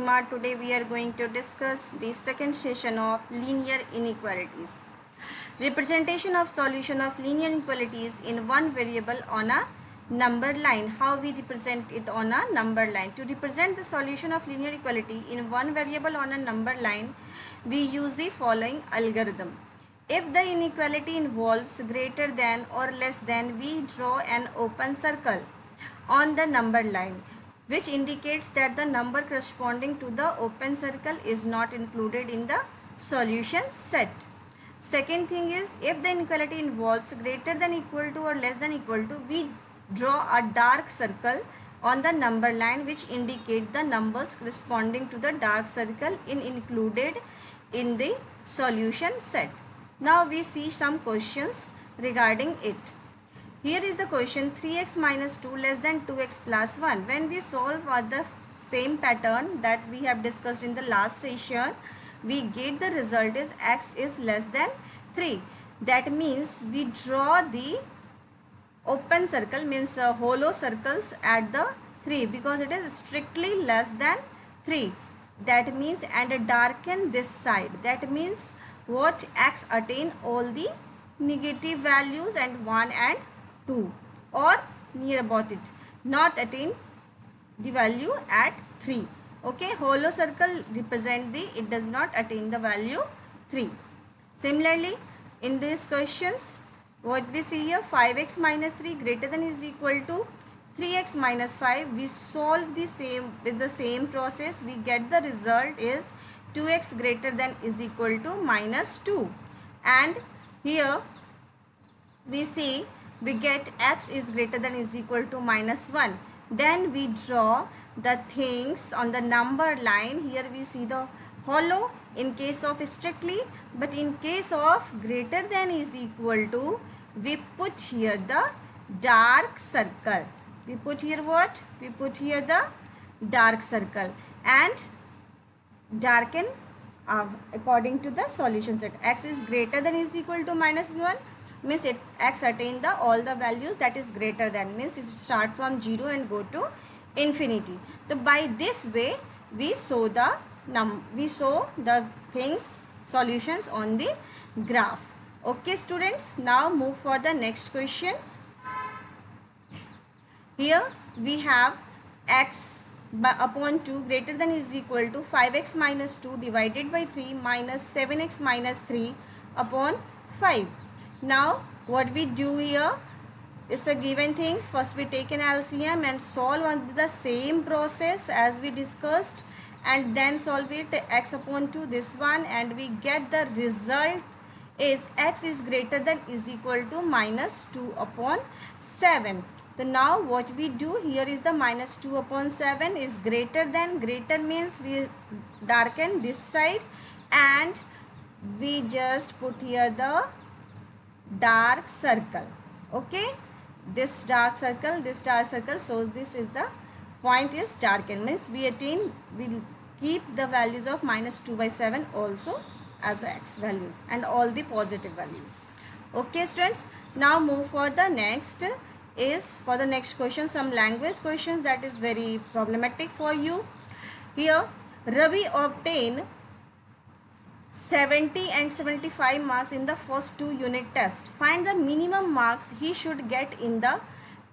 Prima. Today we are going to discuss the second session of linear inequalities. Representation of solution of linear inequalities in one variable on a number line. How we represent it on a number line. To represent the solution of linear equality in one variable on a number line, we use the following algorithm. If the inequality involves greater than or less than, we draw an open circle on the number line, which indicates that the number corresponding to the open circle is not included in the solution set. Second thing is, if the inequality involves greater than equal to or less than equal to, we draw a dark circle on the number line which indicate the numbers corresponding to the dark circle included in the solution set. Now we see some questions regarding it. Here is the question: 3x minus 2 less than 2x plus 1. When we solve the same pattern that we have discussed in the last session, we get the result is x is less than 3. That means we draw the open circle, means hollow circles at the 3 because it is strictly less than 3. That means, and darken this side. That means what? X attain all the negative values and 1 and 2 or near about it, not attain the value at 3. Okay, hollow circle represent the it does not attain the value 3. Similarly, in these questions, what we see here, 5x minus 3 greater than is equal to 3x minus 5. We solve the same with the same process. We get the result is 2x greater than is equal to minus 2. And here we see we get x is greater than is equal to minus 1. Then we draw the things on the number line. Here we see the hollow in case of strictly, but in case of greater than is equal to, we put here the dark circle. We put here what? We put here the dark circle and darken according to the solution set. X is greater than is equal to minus 1 means it x attain the all the values that is greater than, means it start from 0 and go to infinity. So by this way we show the things solutions on the graph. Okay students, now move for the next question. Here we have x upon 2 greater than is equal to 5x minus 2 divided by 3 minus 7x minus 3 upon 5. Now what we do here is a given things. First we take an LCM and solve on the same process as we discussed, and then solve it x upon 2 this one, and we get the result is x is greater than is equal to minus 2 upon 7. So now what we do here is the minus 2 upon 7 is greater than. Greater means we darken this side and we just put here the dark circle. Okay, this dark circle shows this is the point is darkened, means we will keep the values of minus 2 by 7 also as x values and all the positive values. Okay students, now move for the next question, some language questions that is very problematic for you. Here Ravi obtained 70 and 75 marks in the first 2 unit test. Find the minimum marks he should get in the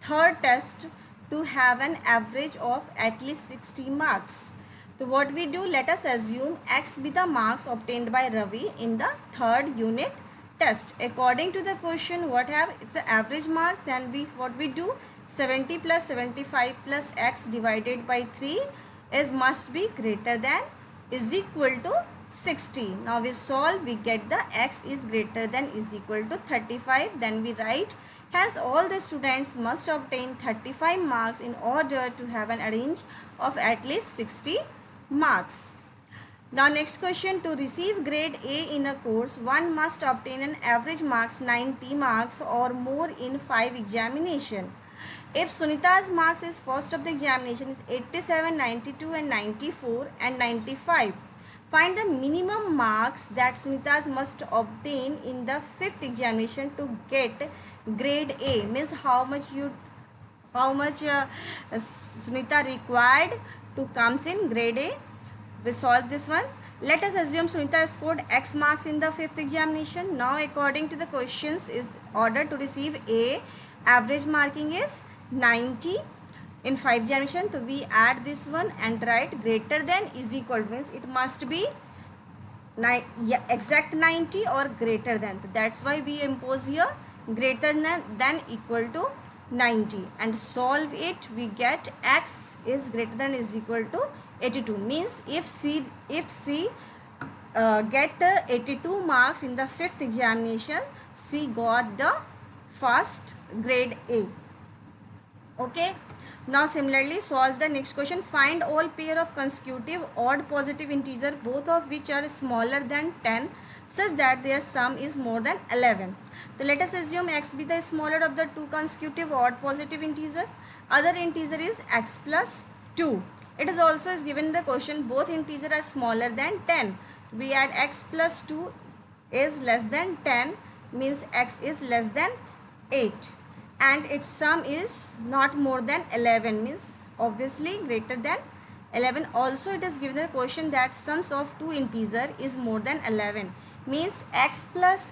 third test to have an average of at least 60 marks. So what we do, let us assume x be the marks obtained by Ravi in the third unit test. According to the question, what have it's the average marks, then what we do, 70 plus 75 plus x divided by 3 is must be greater than is equal to 60. Now we solve, we get the x is greater than is equal to 35. Then we write, hence all the students must obtain 35 marks in order to have an range of at least 60 marks. Now next question, to receive grade A in a course, one must obtain an average marks 90 marks or more in 5 examination. If Sunita's marks is first of the examination is 87, 92 and 94 and 95. Find the minimum marks that Sunita's must obtain in the 5th examination to get grade A. Means how much Sunita required to comes in grade A. We solve this one. Let us assume Sunita scored X marks in the 5th examination. Now according to the questions is ordered to receive A. Average marking is 90 in 5 examination. So we add this one and write greater than is equal, means it must be exact 90 or greater than. That's why we impose here greater than equal to 90 and solve it. We get X is greater than is equal to 82. Means if C get 82 marks in the 5th examination, she got the first grade A. Okay. Now similarly solve the next question. Find all pair of consecutive odd positive integer both of which are smaller than 10 such that their sum is more than 11. So let us assume x be the smaller of the two consecutive odd positive integer. Other integer is x plus 2. It is also is given in the question both integer are smaller than 10. We add x plus 2 is less than 10, means x is less than 8. And its sum is not more than 11, means obviously greater than 11. Also it is given the question that sums of two integer is more than 11, means x plus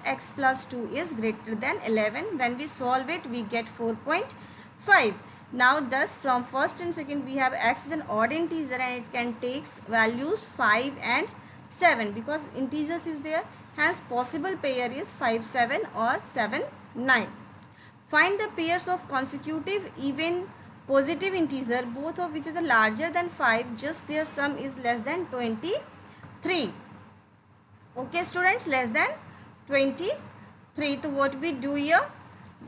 2 is greater than 11. When we solve it, we get 4.5. Now thus from first and second we have x is an odd integer and it can takes values 5 and 7 because integers is there, hence possible pair is 5 7 or 7 9. Find the pairs of consecutive even positive integer both of which is larger than 5, just their sum is less than 23. Okay students, less than 23. So what we do here?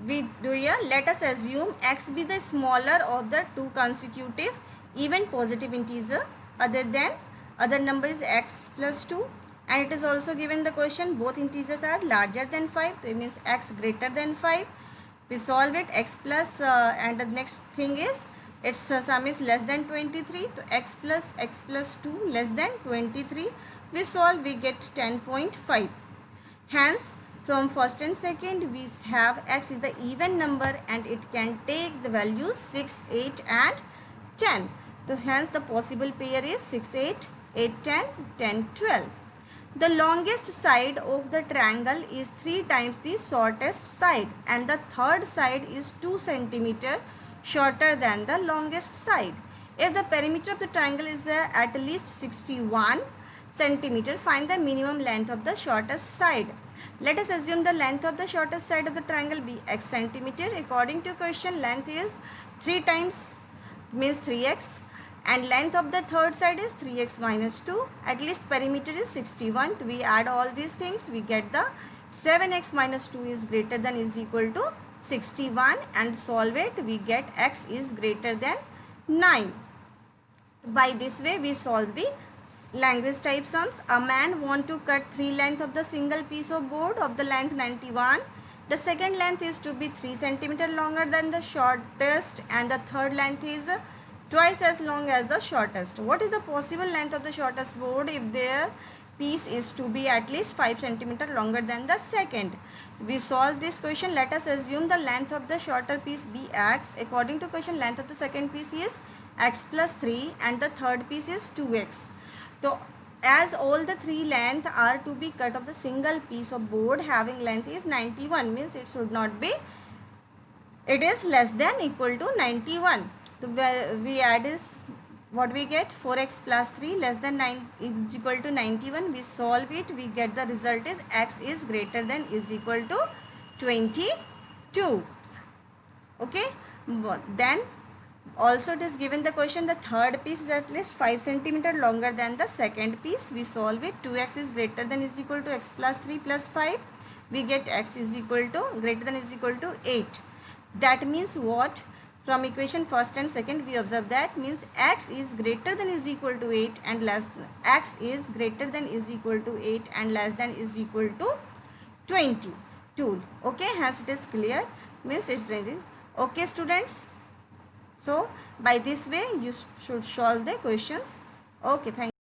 Let us assume x be the smaller of the two consecutive even positive integer other number is x plus 2, and it is also given the question both integers are larger than 5, so it means x greater than 5. We solve it, x plus and the next thing is its sum is less than 23. So x plus 2 less than 23. We solve, we get 10.5. Hence from first and second we have x is the even number and it can take the values 6, 8 and 10. So hence the possible pair is 6, 8, 8, 10, 10, 12. The longest side of the triangle is 3 times the shortest side and the third side is 2 cm shorter than the longest side. If the perimeter of the triangle is at least 61 cm, find the minimum length of the shortest side. Let us assume the length of the shortest side of the triangle be x centimeter. According to question, length is 3 times means 3x. And length of the third side is 3x minus 2. At least perimeter is 61. We add all these things. We get the 7x minus 2 is greater than is equal to 61 and solve it. We get x is greater than 9. By this way we solve the language type sums. A man want to cut 3 length of the single piece of board of the length 91. The second length is to be 3 cm longer than the shortest and the third length is twice as long as the shortest. What is the possible length of the shortest board if their piece is to be at least 5 cm longer than the second? We solve this question. Let us assume the length of the shorter piece be x. According to question, length of the second piece is x plus 3 and the third piece is 2x. So as all the 3 length are to be cut of the single piece of board having length is 91, means it should not be, it is less than equal to 91. So we add is what we get, 4x plus 3 less than 9 is equal to 91. We solve it, we get the result is x is greater than is equal to 22. Okay, then also it is given the question the third piece is at least 5 cm longer than the second piece. We solve it, 2x is greater than is equal to x plus 3 plus 5. We get x is equal to greater than is equal to 8. That means what? From equation first and second we observe that means x is greater than is equal to 8 and x is greater than is equal to 8 and less than is equal to 22. Okay, hence it is clear, means it's ranging. Okay students, so by this way you should solve the questions. Okay, thank you.